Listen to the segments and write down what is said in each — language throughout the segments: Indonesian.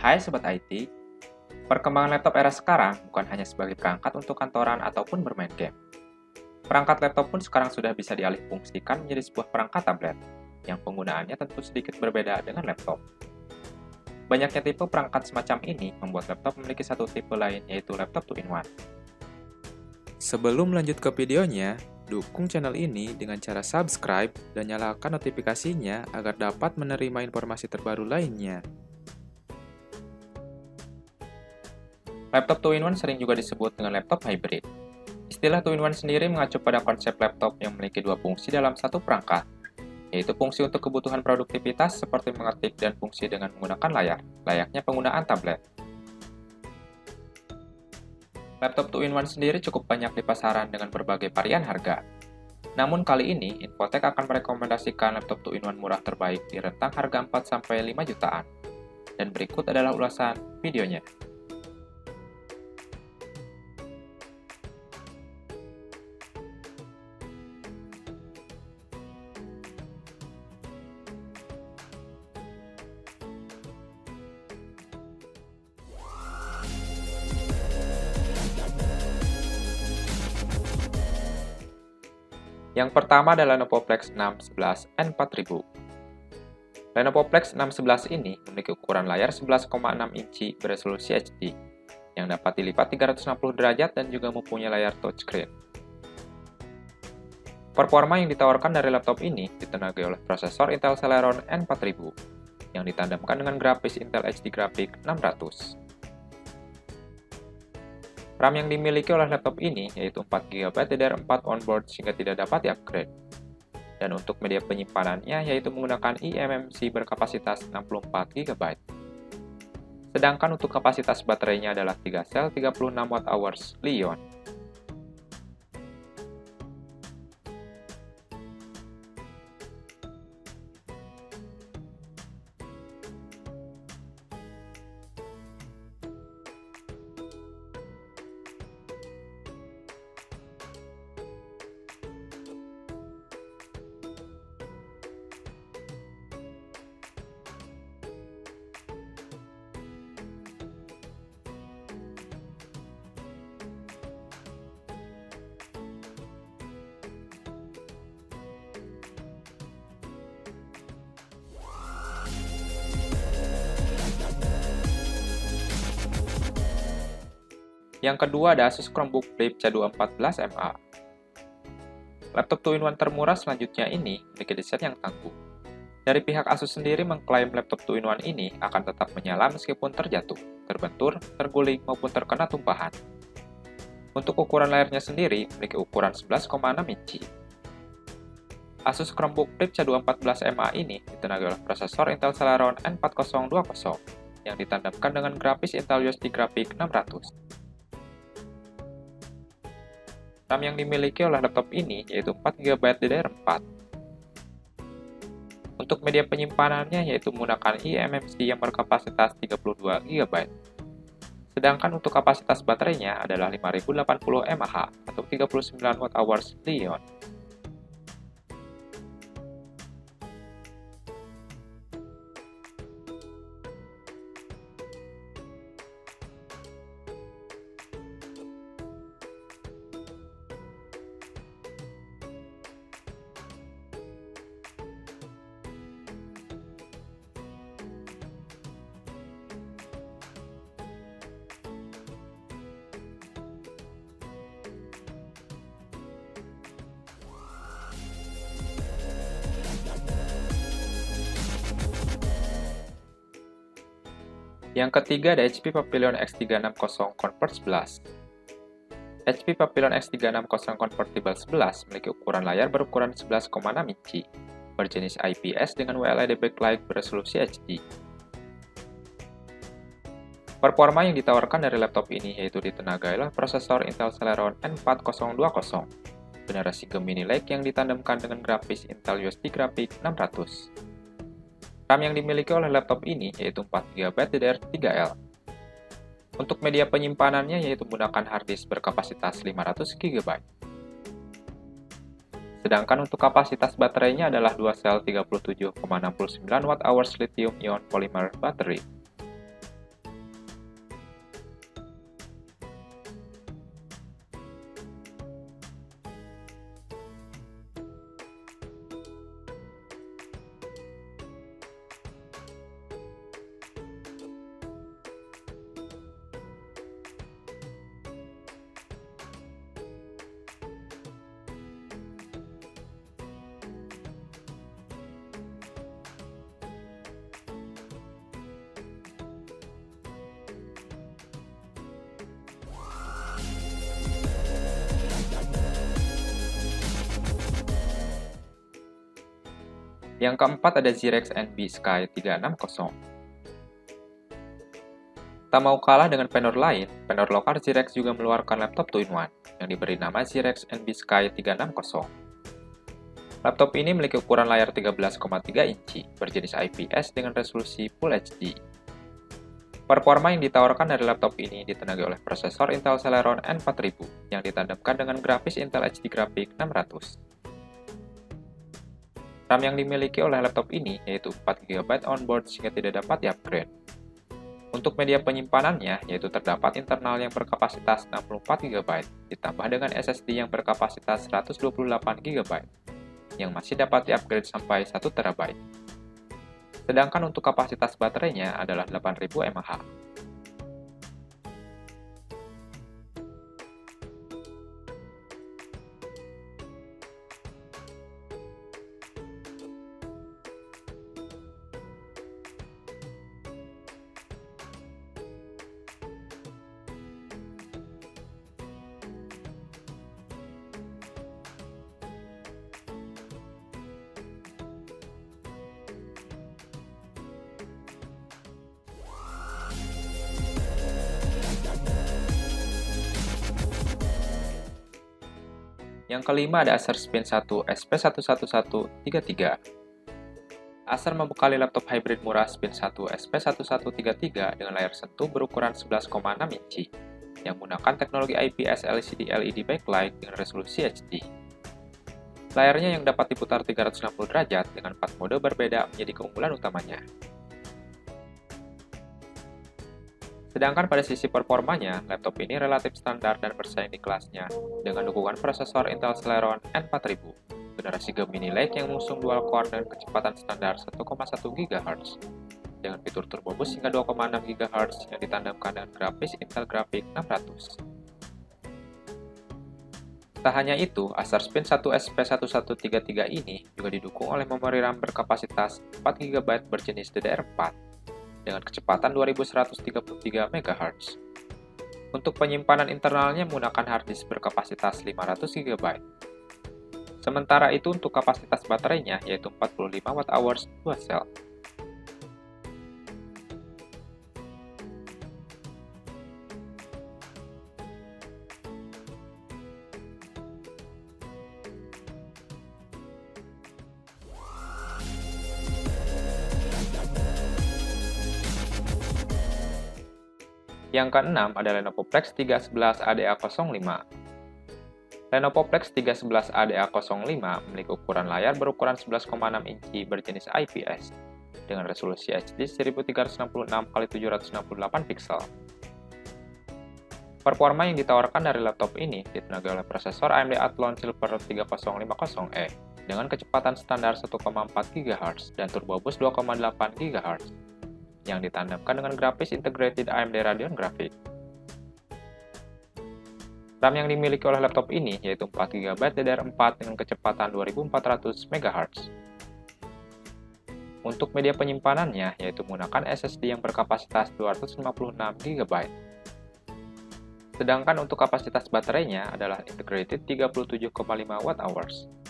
Hai Sobat IT, perkembangan laptop era sekarang bukan hanya sebagai perangkat untuk kantoran ataupun bermain game. Perangkat laptop pun sekarang sudah bisa dialihfungsikan menjadi sebuah perangkat tablet, yang penggunaannya tentu sedikit berbeda dengan laptop. Banyaknya tipe perangkat semacam ini membuat laptop memiliki satu tipe lain, yaitu laptop 2-in-1. Sebelum lanjut ke videonya, dukung channel ini dengan cara subscribe dan nyalakan notifikasinya agar dapat menerima informasi terbaru lainnya. Laptop 2-in-1 sering juga disebut dengan laptop hybrid. Istilah 2-in-1 sendiri mengacu pada konsep laptop yang memiliki dua fungsi dalam satu perangkat, yaitu fungsi untuk kebutuhan produktivitas seperti mengetik dan fungsi dengan menggunakan layar, layaknya penggunaan tablet. Laptop 2-in-1 sendiri cukup banyak di pasaran dengan berbagai varian harga. Namun kali ini, Infotech akan merekomendasikan laptop 2-in-1 murah terbaik di rentang harga 4-5 jutaan. Dan berikut adalah ulasan videonya. Yang pertama adalah Lenovo Flex 611 N4000. Lenovo Flex 611 ini memiliki ukuran layar 11,6 inci beresolusi HD, yang dapat dilipat 360 derajat dan juga mempunyai layar touchscreen. Performa yang ditawarkan dari laptop ini ditenagai oleh prosesor Intel Celeron N4000, yang ditandemkan dengan grafis Intel HD Graphics 600. RAM yang dimiliki oleh laptop ini yaitu 4GB DDR4 onboard sehingga tidak dapat di-upgrade. Dan untuk media penyimpanannya yaitu menggunakan eMMC berkapasitas 64GB. Sedangkan untuk kapasitas baterainya adalah 3 sel 36Wh Li-ion. Yang kedua ada Asus Chromebook Flip C214MA. Laptop 2-in-1 termurah selanjutnya ini memiliki desain yang tangguh. Dari pihak Asus sendiri mengklaim laptop 2-in-1 ini akan tetap menyala meskipun terjatuh, terbentur, terguling, maupun terkena tumpahan. Untuk ukuran layarnya sendiri memiliki ukuran 11,6 inci. Asus Chromebook Flip C214MA ini ditenagai oleh prosesor Intel Celeron N4020 yang ditandemkan dengan grafis Intel HD Graphics 600. RAM yang dimiliki oleh laptop ini yaitu 4GB DDR4. Untuk media penyimpanannya yaitu menggunakan eMMC yang berkapasitas 32GB. Sedangkan untuk kapasitas baterainya adalah 5080 mAh atau 39Wh Li-ion. Yang ketiga ada HP Pavilion X360 Convert 11. HP Pavilion X360 Convertible 11 memiliki ukuran layar berukuran 11,6 inci, berjenis IPS dengan WLED backlight beresolusi HD. Performa yang ditawarkan dari laptop ini yaitu ditenagai oleh prosesor Intel Celeron N4020, generasi Gemini Lake yang ditandemkan dengan grafis Intel UHD Graphics 600. RAM yang dimiliki oleh laptop ini yaitu 4GB DDR3L. Untuk media penyimpanannya yaitu menggunakan harddisk berkapasitas 500GB. Sedangkan untuk kapasitas baterainya adalah 2 sel 37,69Wh lithium-ion polymer battery. Yang keempat ada Zyrex NB Sky 360. Tak mau kalah dengan vendor lain, vendor lokal Zyrex juga mengeluarkan laptop 2-in-1 yang diberi nama Zyrex NB Sky 360. Laptop ini memiliki ukuran layar 13,3 inci, berjenis IPS dengan resolusi Full HD. Performa yang ditawarkan dari laptop ini ditenagai oleh prosesor Intel Celeron N4000 yang ditandemkan dengan grafis Intel HD Graphics 600. RAM yang dimiliki oleh laptop ini yaitu 4GB onboard sehingga tidak dapat di-upgrade. Untuk media penyimpanannya yaitu terdapat internal yang berkapasitas 64GB ditambah dengan SSD yang berkapasitas 128GB yang masih dapat di-upgrade sampai 1TB. Sedangkan untuk kapasitas baterainya adalah 8000 mAh. Yang kelima ada Acer Spin 1 SP11133. Acer membekali laptop hybrid murah Spin 1 SP1133 dengan layar sentuh berukuran 11,6 inci yang menggunakan teknologi IPS LCD LED backlight dengan resolusi HD. Layarnya yang dapat diputar 360 derajat dengan 4 mode berbeda menjadi keunggulan utamanya. Sedangkan pada sisi performanya, laptop ini relatif standar dan bersaing di kelasnya dengan dukungan prosesor Intel Celeron N4000, generasi Gemini Lake yang mengusung dual core dengan kecepatan standar 1,1 GHz, dengan fitur turbo boost hingga 2,6 GHz yang ditandemkan dengan grafis Intel Graphics 600. Tak hanya itu, Acer Spin 1 SP1133 ini juga didukung oleh memori RAM berkapasitas 4GB berjenis DDR4 dengan kecepatan 2133 MHz. Untuk penyimpanan internalnya menggunakan harddisk berkapasitas 500 GB. Sementara itu untuk kapasitas baterainya yaitu 45 Wh dual cell. Yang keenam ada Lenovo Flex 311 ADA05. Lenovo Flex 311 ADA05 memiliki ukuran layar berukuran 11,6 inci berjenis IPS dengan resolusi HD 1366x768 pixel. Performa yang ditawarkan dari laptop ini ditenagai oleh prosesor AMD Athlon Silver 3050E dengan kecepatan standar 1,4 GHz dan turbo boost 2,8 GHz yang ditandemkan dengan grafis integrated AMD Radeon Graphics. RAM yang dimiliki oleh laptop ini yaitu 4GB DDR4 dengan kecepatan 2400 MHz. Untuk media penyimpanannya yaitu menggunakan SSD yang berkapasitas 256GB. Sedangkan untuk kapasitas baterainya adalah integrated 37,5 Wh.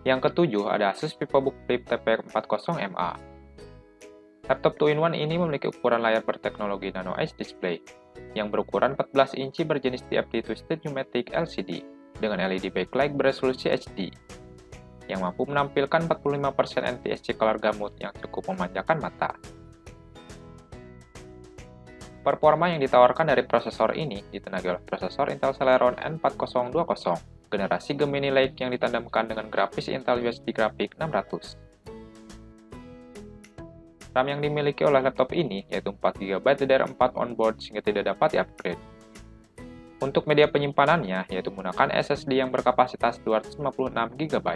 Yang ketujuh ada Asus VivoBook Flip TP40MA. Laptop 2-in-1 ini memiliki ukuran layar berteknologi Nano Edge Display yang berukuran 14 inci berjenis TFT Twisted Pneumatic LCD dengan LED backlight beresolusi HD yang mampu menampilkan 45% NTSC color gamut yang cukup memanjakan mata. Performa yang ditawarkan dari prosesor ini ditenagai oleh prosesor Intel Celeron N4020 generasi Gemini Lake yang ditandemkan dengan grafis Intel HD Graphics 600. RAM yang dimiliki oleh laptop ini yaitu 4GB DDR4 onboard sehingga tidak dapat di-upgrade. Untuk media penyimpanannya, yaitu menggunakan SSD yang berkapasitas 256 GB.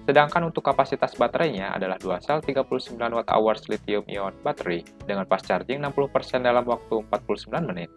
Sedangkan untuk kapasitas baterainya adalah 2 sel 39 Wh lithium-ion baterai dengan fast charging 60% dalam waktu 49 menit.